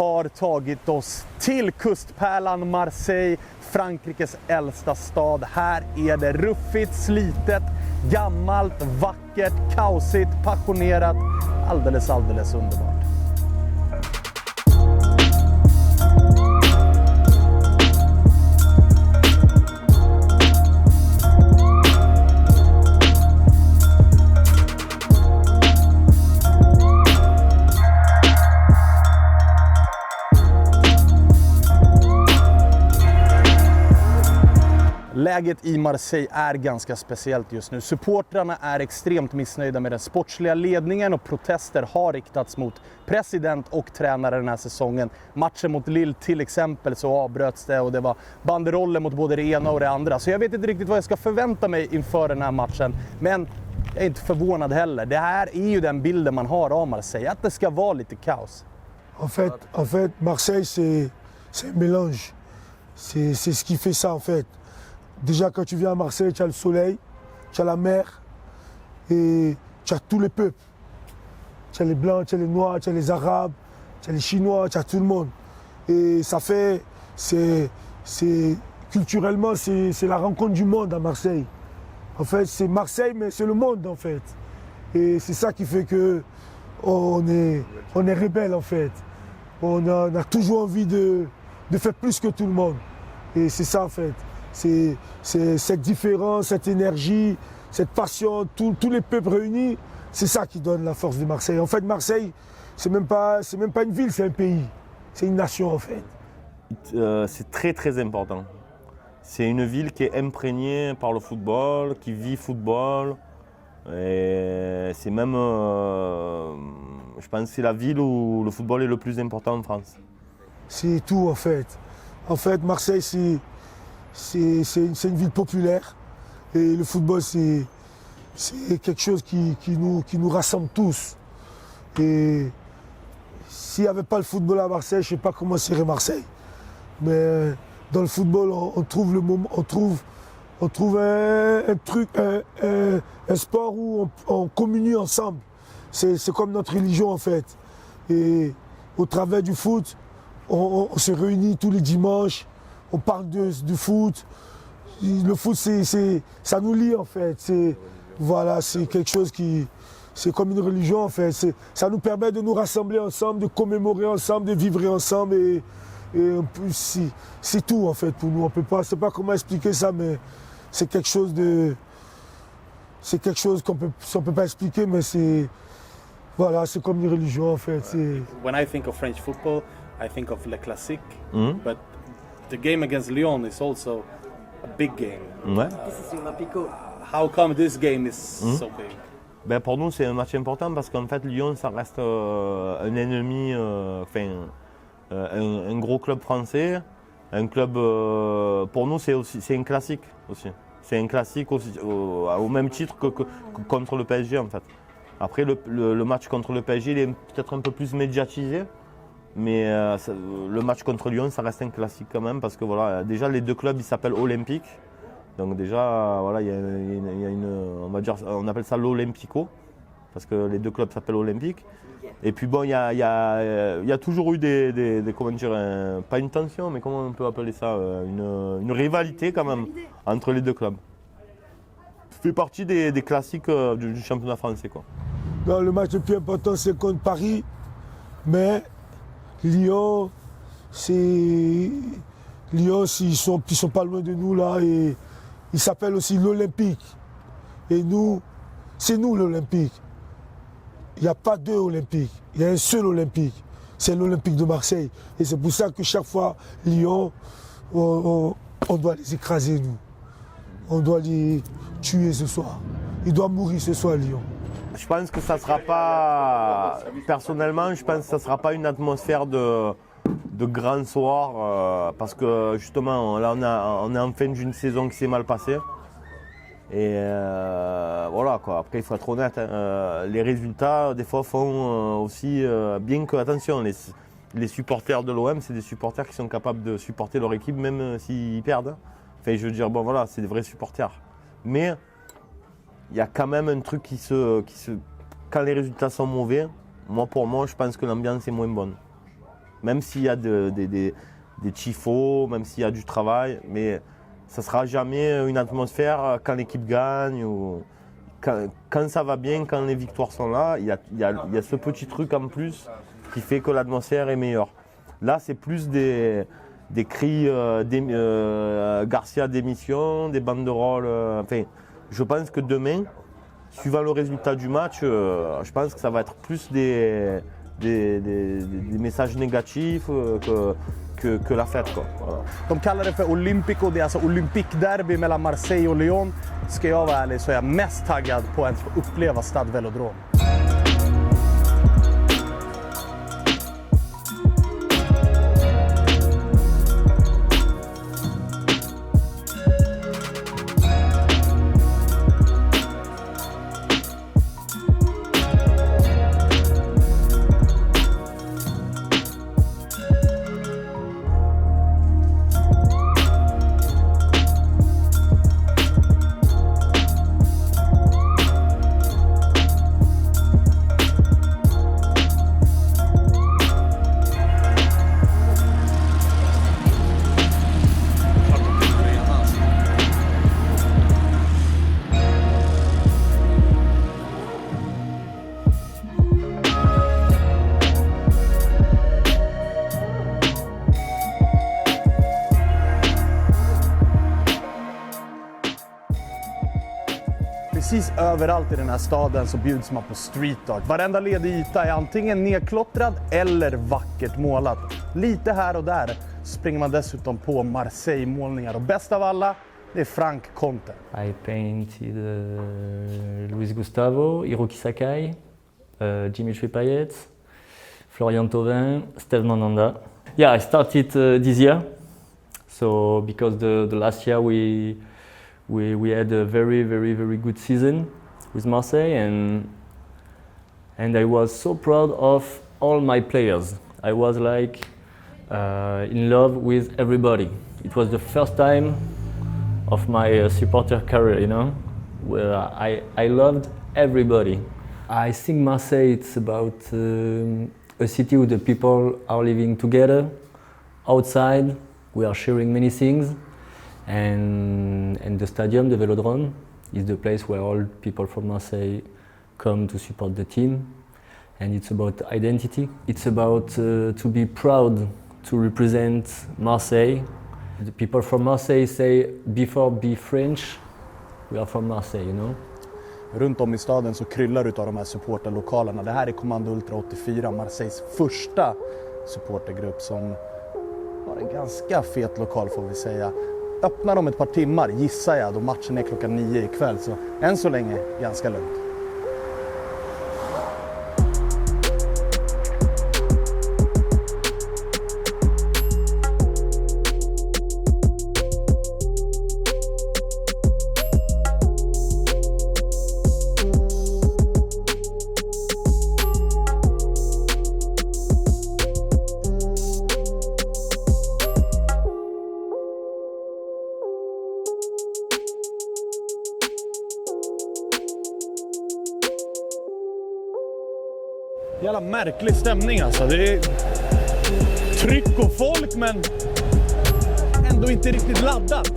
har tagit oss till kustpärlan Marseille, Frankrikes äldsta stad. Här är det ruffigt, slitet, gammalt, vackert, kaosigt, passionerat. Alldeles underbart. Läget i Marseille är ganska speciellt just nu. Supportrarna är extremt missnöjda med den sportsliga ledningen och protester har riktats mot president och tränare den här säsongen. Matchen mot Lille till exempel så avbröts det och det var banderoller mot både det ena och det andra. Så jag vet inte riktigt vad jag ska förvänta mig inför den här matchen. Men jag är inte förvånad heller. Det här är ju den bilden man har av Marseille, att det ska vara lite kaos. En fait Marseille c'est un mélange. C'est ce qui fait ça en fait. Déjà, quand tu viens à Marseille, tu as le soleil, tu as la mer et tu as tous les peuples. Tu as les blancs, tu as les noirs, tu as les arabes, tu as les chinois, tu as tout le monde. Et ça fait, culturellement, c'est la rencontre du monde à Marseille. En fait, c'est Marseille, mais c'est le monde en fait. Et c'est ça qui fait que on est rebelle en fait. On a toujours envie de faire plus que tout le monde. Et c'est ça en fait. C'est cette différence, cette énergie, cette passion, tous les peuples réunis, c'est ça qui donne la force de Marseille. En fait, Marseille, c'est même pas une ville, c'est un pays. C'est une nation en fait. C'est très très important. C'est une ville qui est imprégnée par le football, qui vit football. Et c'est même, je pense que c'est la ville où le football est le plus important en France. C'est tout en fait. En fait, Marseille, c'est une ville populaire et le football c'est quelque chose qui nous rassemble tous. Et s'il n'y avait pas le football à Marseille, je ne sais pas comment serait Marseille. Mais dans le football, on trouve le moment, on trouve un truc, un sport où on communie ensemble. C'est comme notre religion en fait. Et au travers du foot, on se réunit tous les dimanches. On parle du foot. Le foot, ça nous lie en fait. Voilà, c'est quelque chose c'est comme une religion en fait. Ça nous permet de nous rassembler ensemble, de commémorer ensemble, de vivre ensemble. Et en plus, c'est tout en fait pour nous. On ne sait pas comment expliquer ça, mais c'est quelque chose qu'on peut pas expliquer, mais voilà, c'est comme une religion en fait. When I think of French football, I think of Le Classique, but the game against Lyon is also a big game. Ouais. This is Olympico. How come this game is so big? Ben pour nous, c'est un match important parce qu'en fait, Lyon, ça reste un ennemi, un gros club français. Un club, pour nous, c'est un classique aussi. C'est un classique aussi, au même titre que contre le PSG en fait. Après, le match contre le PSG, il est peut-être un peu plus médiatisé. Mais le match contre Lyon, ça reste un classique quand même parce que voilà, déjà les deux clubs ils s'appellent Olympique. Donc déjà voilà, il y a une, on appelle ça l'Olympico parce que les deux clubs s'appellent Olympique. Et puis bon, il y a toujours eu des comment dire, pas une tension, mais comment on peut appeler ça, une rivalité quand même entre les deux clubs. Ça fait partie des classiques du championnat français quoi. Non, le match le plus important c'est contre Paris, mais Lyon, s'ils sont pas loin de nous là, et ils s'appellent aussi l'Olympique. Et nous, c'est nous l'Olympique. Il n'y a pas deux Olympiques, il y a un seul Olympique. C'est l'Olympique de Marseille. Et c'est pour ça que chaque fois, Lyon, on doit les écraser nous. On doit les tuer ce soir. Il doit mourir ce soir, Lyon. Je pense que ça sera pas, personnellement, je pense que ça sera pas une atmosphère de grand soir parce que justement là on est en fin d'une saison qui s'est mal passée et voilà quoi. Après il faut être honnête, les résultats des fois font aussi bien que attention les supporters de l'OM c'est des supporters qui sont capables de supporter leur équipe même s'ils perdent. Enfin je veux dire bon voilà c'est des vrais supporters mais il y a quand même un truc quand les résultats sont mauvais, pour moi, je pense que l'ambiance est moins bonne. Même s'il y a des tifos, même s'il y a du travail, mais ça ne sera jamais une atmosphère quand l'équipe gagne ou quand ça va bien, quand les victoires sont là. Il y a ce petit truc en plus qui fait que l'atmosphère est meilleure. Là, c'est plus des cris Garcia démission, des banderoles. Enfin, je pense que demain, suivant le résultat du match, je pense que ça va être plus des messages négatifs que la fête. Quoi. Voilà. De kallar det för Olympico, det är alltså Olympique-derby mellan Marseille och Lyon. Ska jag vara ärlig så är jag mest taggad på att få uppleva Stade Velodrome. Precis överallt i den här staden så bjuds man på street art. Varenda ledig yta är antingen nedklottrad eller vackert målat. Lite här och där springer man dessutom på Marseille-målningar. Och bäst av alla, det är Frank Conte. I painted Luis Gustavo, Hiroki Sakai, Dimitri Payet, Florian Thauvin, Steve Mandanda. Yeah, I started this year. So because the last year we had a very good season with Marseille, and I was so proud of all my players. I was like in love with everybody. It was the first time of my supporter career, you know, where I loved everybody. I think Marseille, it's about a city where the people are living together. Outside, we are sharing many things. And the stadium, the Velodrome, is the place where all people from Marseille come to support the team. And it's about identity. It's about to be proud to represent Marseille. The people from Marseille say, before be French, we are from Marseille, you know. Runt om i staden så kryllar utav de här supporterlokalerna. Det här är Kommando Ultra 84, Marseilles första supportergrupp som har en ganska fet lokal får vi säga. Öppnar om ett par timmar gissar jag då matchen är klockan 9 ikväll, så än så länge ganska lugnt. Jävla märklig stämning alltså. Det är tryck och folk men ändå inte riktigt laddat.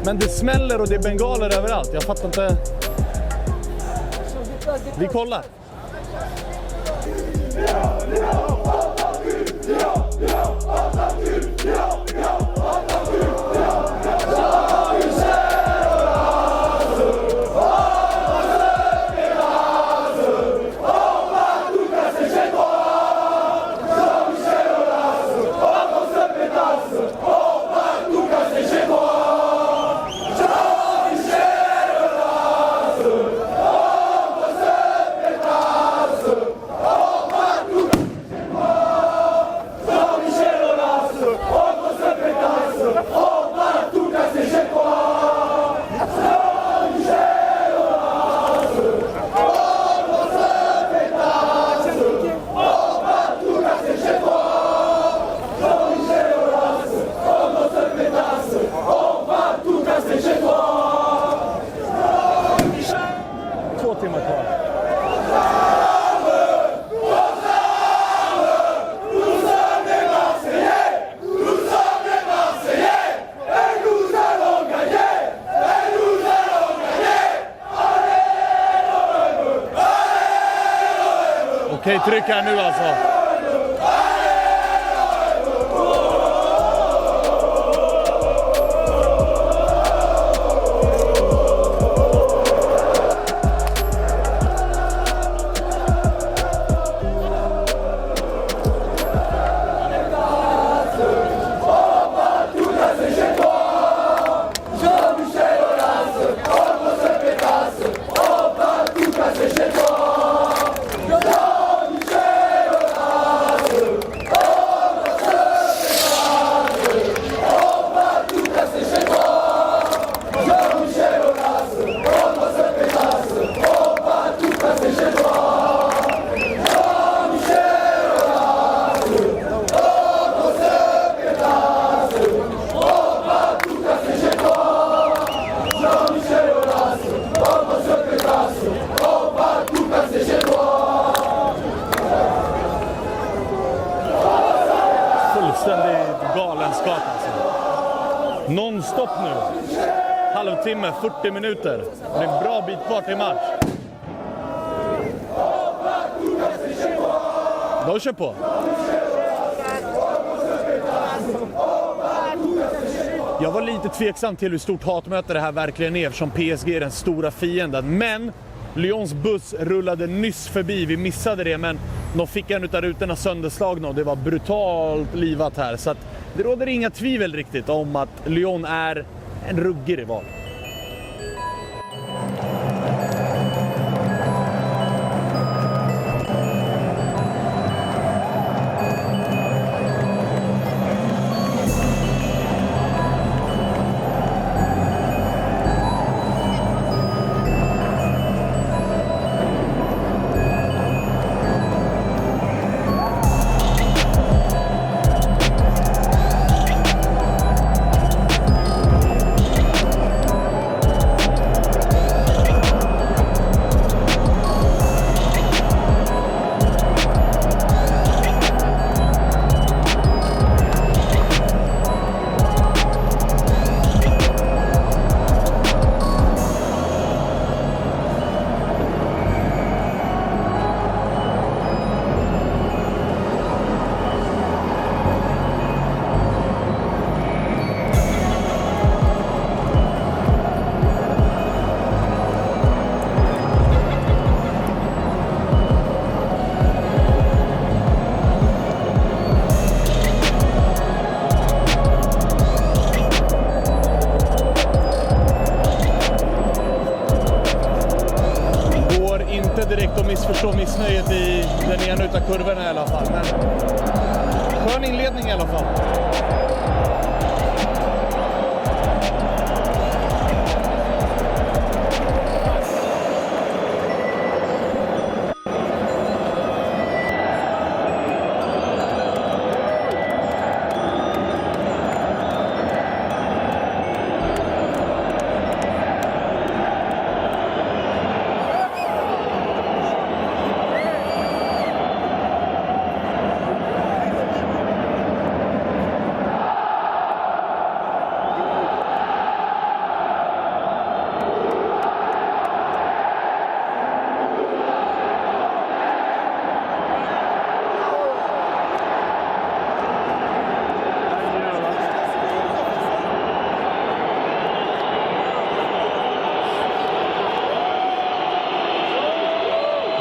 Men det smäller och det är bengaler överallt. Jag fattar inte. Vi kollar. Okej, tryck här nu alltså. Fullständig galenskap alltså. Non-stop nu. Halvtimme, 40 minuter. Det är en bra bit kvar till match. De kör på. Jag var lite tveksam till hur stort hatmöte det här verkligen är, eftersom PSG är den stora fienden. Men Lyons buss rullade nyss förbi, vi missade det, men de fick en utav rutorna sönderslagna och det var brutalt livat här. Så att det råder inga tvivel riktigt om att Lyon är en ruggig rival. Direkt att missförstå missnöjet i den ena utav kurvorna i alla fall. Men skön inledning i alla fall.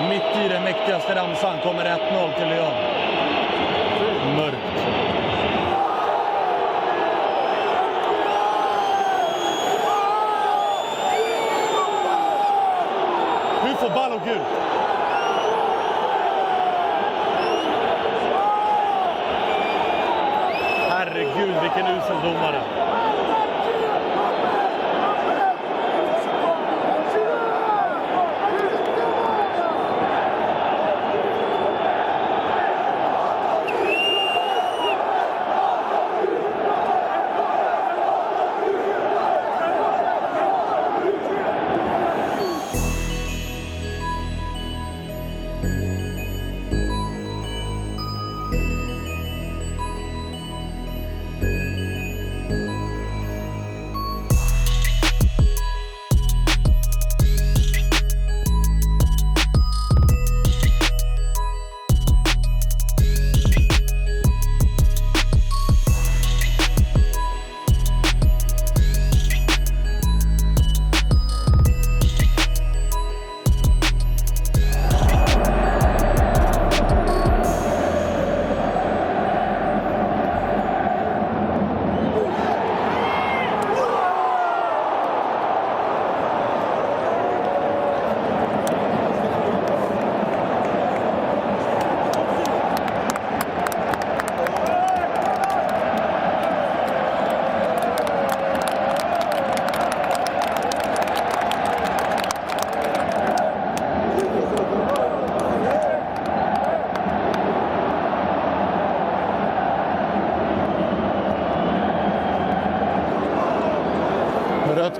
Mitt i den mäktigaste ramsan kommer 1-0 till Lyon. Mörkt. Nu får Ball och gult. Herregud, vilken usel domare.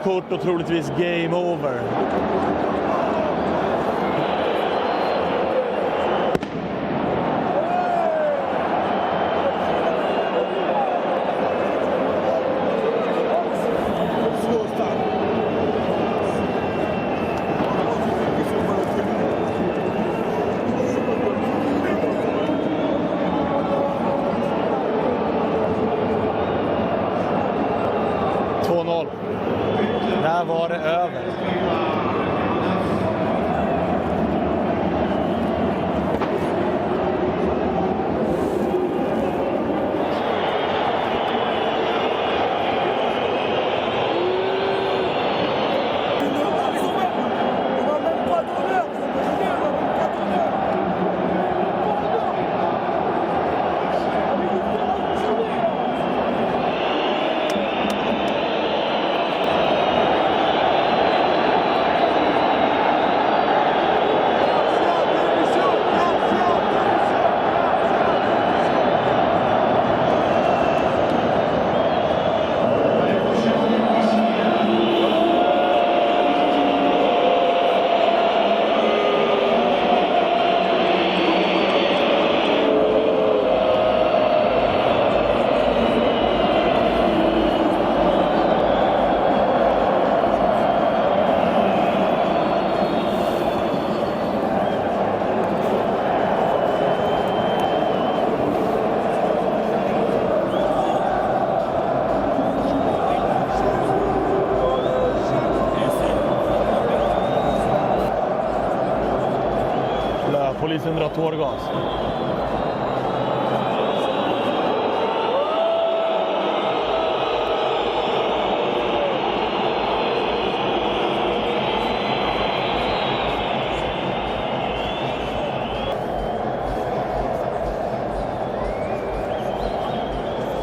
kort och troligtvis game over. Där var det över. Polisen drar tårgas.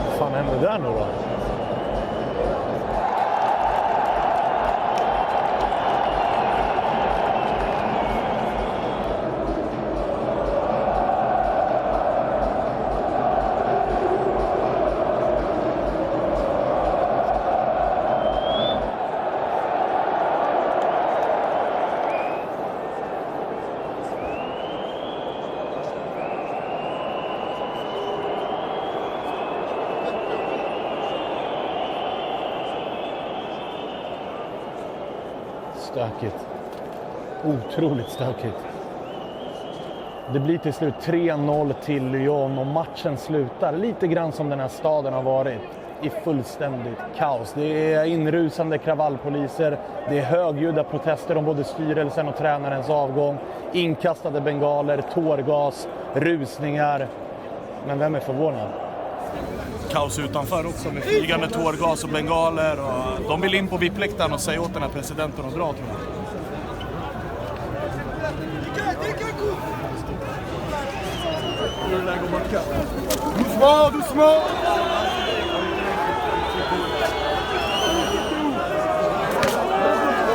Vad fan hände där nu då? Stökigt. Otroligt stökigt. Det blir till slut 3-0 till Lyon och matchen slutar lite grann som den här staden har varit. I fullständigt kaos. Det är inrusande kravallpoliser. Det är högljudda protester om både styrelsen och tränarens avgång. Inkastade bengaler, tårgas, rusningar. Men vem är förvånad? Kaos utanför också med flygande tårgas och bengaler. Och de vill in på VIP-läktaren och säga åt den här presidenten att dra, tror jag. Doucement, doucement!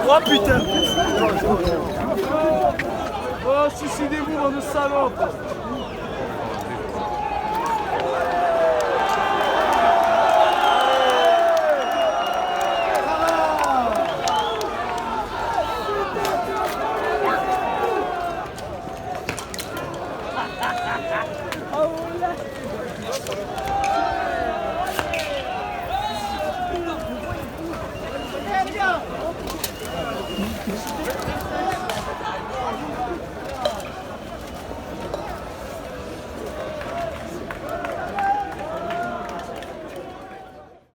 Oh putain! Oh, suicidez-vous, mon salope! Très bien.